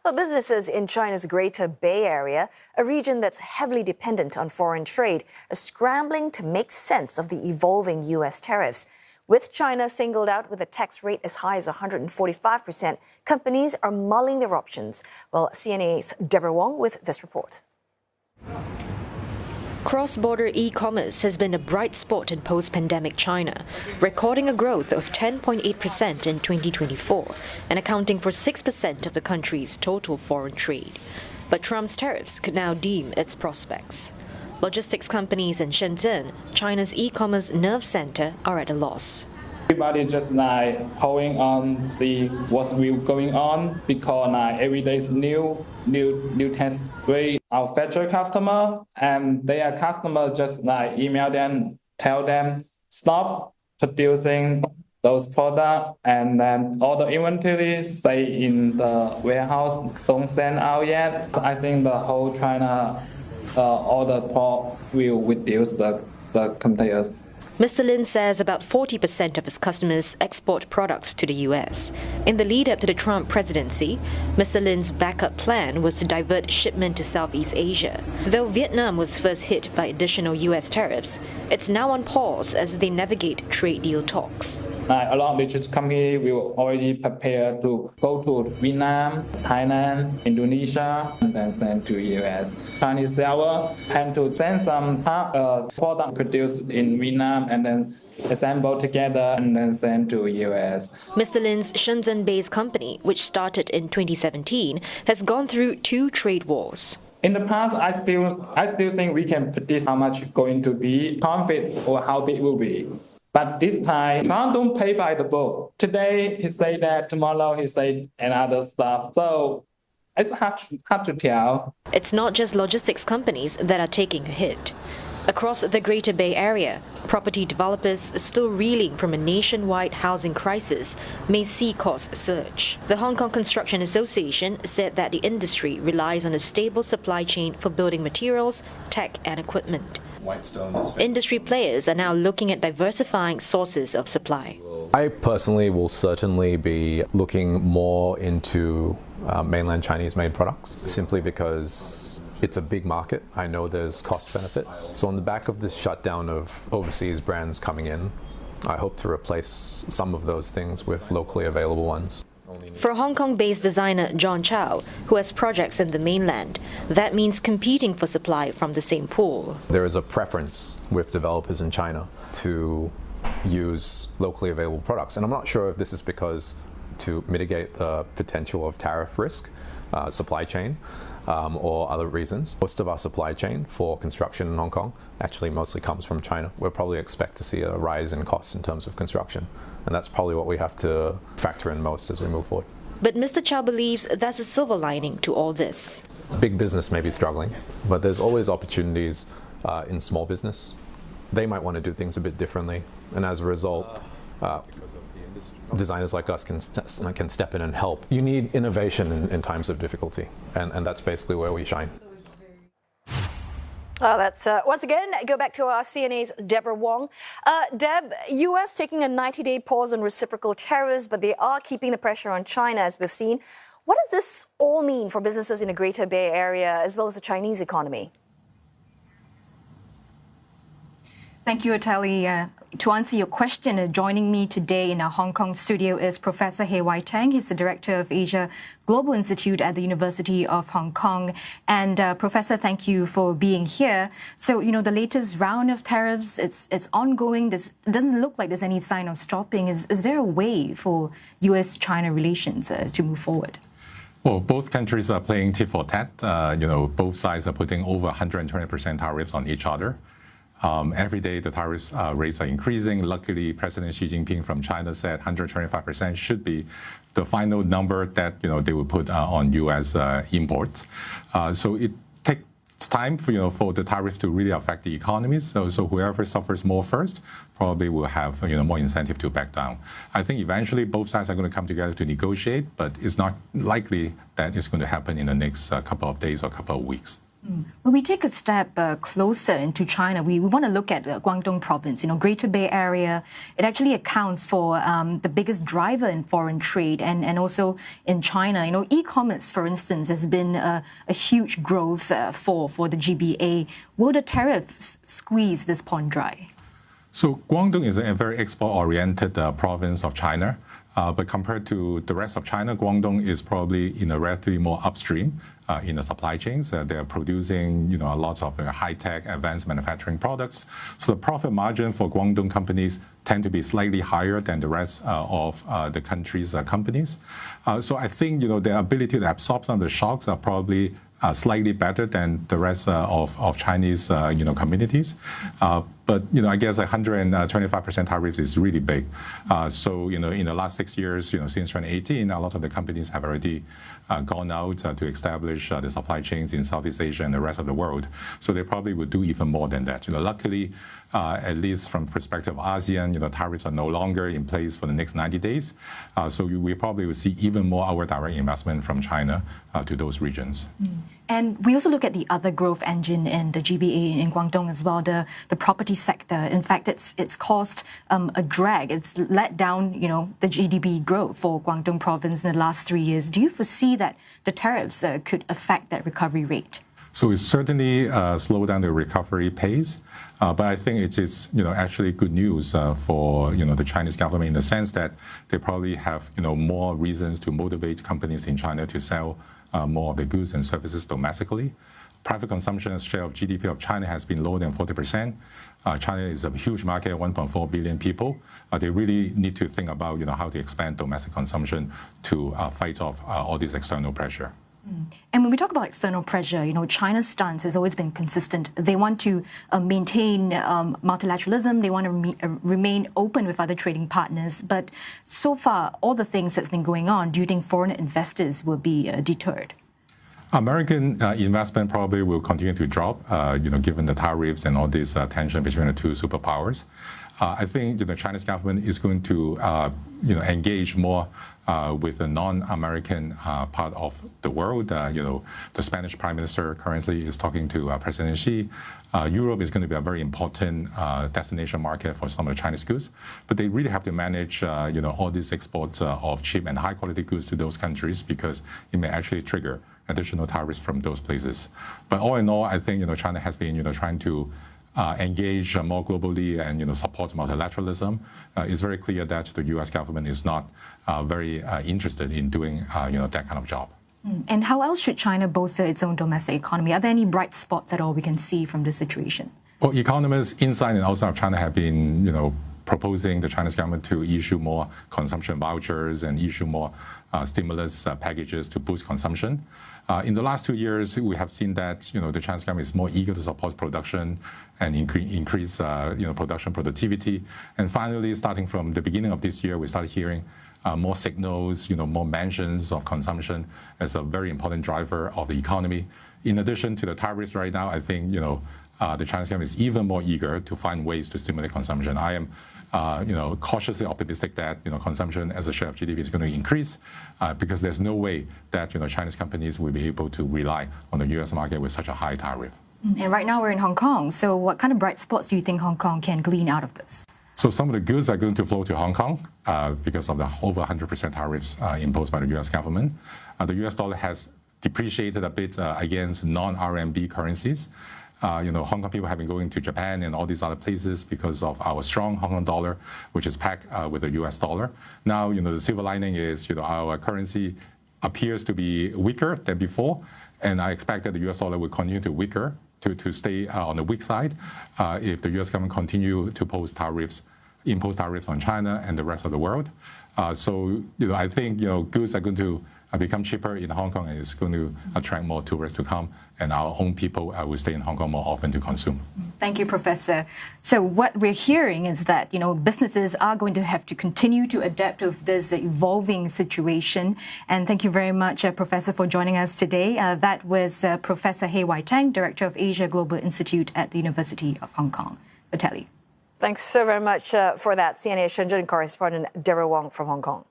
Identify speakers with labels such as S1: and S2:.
S1: Well, businesses in China's Greater Bay Area, a region that's heavily dependent on foreign trade, are scrambling to make sense of the evolving U.S. tariffs. With China singled out with a tax rate as high as 145%, companies are mulling their options. Well, CNA's Deborah Wong with this report.
S2: Cross-border e-commerce has been a bright spot in post-pandemic China, recording a growth of 10.8% in 2024 and accounting for 6% of the country's total foreign trade. But Trump's tariffs could now dim its prospects. Logistics companies in Shenzhen, China's e-commerce nerve center, are at a loss.
S3: Everybody just holding on, see what's really going on because every day is new tax rate. Our fetcher customer and their customer just email them, tell them stop producing those products, and then all the inventory stay in the warehouse, don't send out yet. I think the whole China order port will reduce the containers.
S2: Mr. Lin says about 40% of his customers export products to the U.S. In the lead-up to the Trump presidency, Mr. Lin's backup plan was to divert shipment to Southeast Asia. Though Vietnam was first hit by additional U.S. tariffs, it's now on pause as they navigate trade deal talks.
S3: A lot of logistics companies will already prepare to go to Vietnam, Thailand, Indonesia, and then send to U.S. Chinese seller plan to send some product produced in Vietnam and then assemble together and then send to U.S.
S2: Mr. Lin's Shenzhen-based company, which started in 2017, has gone through 2 trade wars.
S3: In the past, I still think we can predict how much going to be conflict or how big it will be. But this time, Trump don't play by the book. Today, he say that, tomorrow he say another stuff. So it's hard to tell.
S2: It's not just logistics companies that are taking a hit. Across the Greater Bay Area, property developers still reeling from a nationwide housing crisis may see costs surge. The Hong Kong Construction Association said that the industry relies on a stable supply chain for building materials, tech and equipment. Industry players are now looking at diversifying sources of supply.
S4: I personally will certainly be looking more into mainland Chinese-made products, simply because it's a big market. I know there's cost benefits. So on the back of this shutdown of overseas brands coming in, I hope to replace some of those things with locally available ones.
S2: For Hong Kong-based designer John Chow, who has projects in the mainland, that means competing for supply from the same pool.
S4: There is a preference with developers in China to use locally available products. And I'm not sure if this is because to mitigate the potential of tariff risk, supply chain, or other reasons. Most of our supply chain for construction in Hong Kong actually mostly comes from China. We'll probably expect to see a rise in costs in terms of construction. And that's probably what we have to factor in most as we move forward.
S2: But Mr. Chow believes there's a silver lining to all this.
S4: Big business may be struggling, but there's always opportunities in small business. They might want to do things a bit differently. And as a result, designers like us can step in and help. You need innovation in times of difficulty, and that's basically where we shine.
S1: That's once again, go back to our CNA's Deborah Wong. Deb, U.S. taking a 90-day pause on reciprocal tariffs, but they are keeping the pressure on China, as we've seen. What does this all mean for businesses in the Greater Bay Area, as well as the Chinese economy?
S5: Thank you, Atali. To answer your question, joining me today in our Hong Kong studio is Professor He Wai Tang. He's the Director of Asia Global Institute at the University of Hong Kong. And Professor, thank you for being here. So, the latest round of tariffs, it's ongoing. It doesn't look like there's any sign of stopping. Is there a way for U.S.-China relations to move forward?
S6: Well, both countries are playing tit for tat. Both sides are putting over 120% tariffs on each other. Every day the tariff rates are increasing. Luckily, President Xi Jinping from China said 125% should be the final number that they will put on U.S. imports. So it takes time for the tariff to really affect the economies. So whoever suffers more first probably will have more incentive to back down. I think eventually both sides are going to come together to negotiate, but it's not likely that it's going to happen in the next couple of days or couple of weeks.
S5: When we take a step closer into China, we want to look at Guangdong province, Greater Bay Area. It actually accounts for the biggest driver in foreign trade and also in China. E-commerce, for instance, has been a huge growth for the GBA. Will the tariffs squeeze this pond dry?
S6: So Guangdong is a very export-oriented province of China. But compared to the rest of China, Guangdong is probably in a relatively more upstream in the supply chains. They're producing, a lot of high-tech, advanced manufacturing products. So the profit margin for Guangdong companies tend to be slightly higher than the rest of the country's companies. So I think, their ability to absorb some of the shocks are probably slightly better than the rest of Chinese, communities. But, I guess 125% tariffs is really big. So, in the last 6 years, since 2018, a lot of the companies have already gone out to establish the supply chains in Southeast Asia and the rest of the world. So they probably would do even more than that. Luckily, at least from the perspective of ASEAN, tariffs are no longer in place for the next 90 days. So we probably will see even more outward direct investment from China to those regions.
S5: And we also look at the other growth engine in the GBA in Guangdong as well, the property sector. In fact, it's caused a drag. It's let down, the GDP growth for Guangdong province in the last 3 years. Do you foresee that the tariffs could affect that recovery rate?
S6: So it's certainly slowed down the recovery pace. But I think it is, actually good news for, the Chinese government in the sense that they probably have, more reasons to motivate companies in China to sell more of the goods and services domestically. Private consumption share of GDP of China has been lower than 40%. China is a huge market, 1.4 billion people. They really need to think about, how to expand domestic consumption to fight off all this external pressure.
S5: And when we talk about external pressure, China's stance has always been consistent. They want to maintain multilateralism. They want to remain open with other trading partners. But so far, all the things that's been going on, do you think foreign investors will be deterred?
S6: American investment probably will continue to drop, given the tariffs and all this tension between the two superpowers. I think the Chinese government is going to, engage more with the non-American part of the world. The Spanish Prime Minister currently is talking to President Xi. Europe is going to be a very important destination market for some of the Chinese goods, but they really have to manage, all these exports of cheap and high-quality goods to those countries because it may actually trigger additional tariffs from those places. But all in all, I think China has been trying to engage more globally and support multilateralism. It's very clear that the U.S. government is not very interested in doing that kind of job.
S5: And how else should China bolster its own domestic economy? Are there any bright spots at all we can see from this situation?
S6: Well, economists inside and outside of China have been proposing the Chinese government to issue more consumption vouchers and issue more stimulus packages to boost consumption. In the last 2 years, we have seen that the Chinese government is more eager to support production and increase production productivity. And finally, starting from the beginning of this year, we started hearing more signals, more mentions of consumption as a very important driver of the economy. In addition to the tariffs right now, I think the Chinese government is even more eager to find ways to stimulate consumption. I am cautiously optimistic that consumption as a share of GDP is going to increase because there's no way that Chinese companies will be able to rely on the U.S. market with such a high tariff.
S5: And right now we're in Hong Kong. So what kind of bright spots do you think Hong Kong can glean out of this?
S6: So some of the goods are going to flow to Hong Kong because of the over 100% tariffs imposed by the U.S. government. The U.S. dollar has depreciated a bit against non-RMB currencies. Hong Kong people have been going to Japan and all these other places because of our strong Hong Kong dollar, which is pegged with the US dollar. Now, the silver lining is, our currency appears to be weaker than before, and I expect that the US dollar will continue to weaker, to stay on the weak side if the US government continue to impose tariffs on China and the rest of the world. So, I think, goods are going to become cheaper in Hong Kong and it's going to attract more tourists to come, and our own people will stay in Hong Kong more often to consume.
S5: Thank you, Professor. So what we're hearing is that, businesses are going to have to continue to adapt with this evolving situation. And thank you very much, Professor, for joining us today. That was Professor Wai Tang, Director of Asia Global Institute at the University of Hong Kong. Vitaly.
S1: Thanks so very much for that, CNA Shenzhen correspondent Deborah Wong from Hong Kong.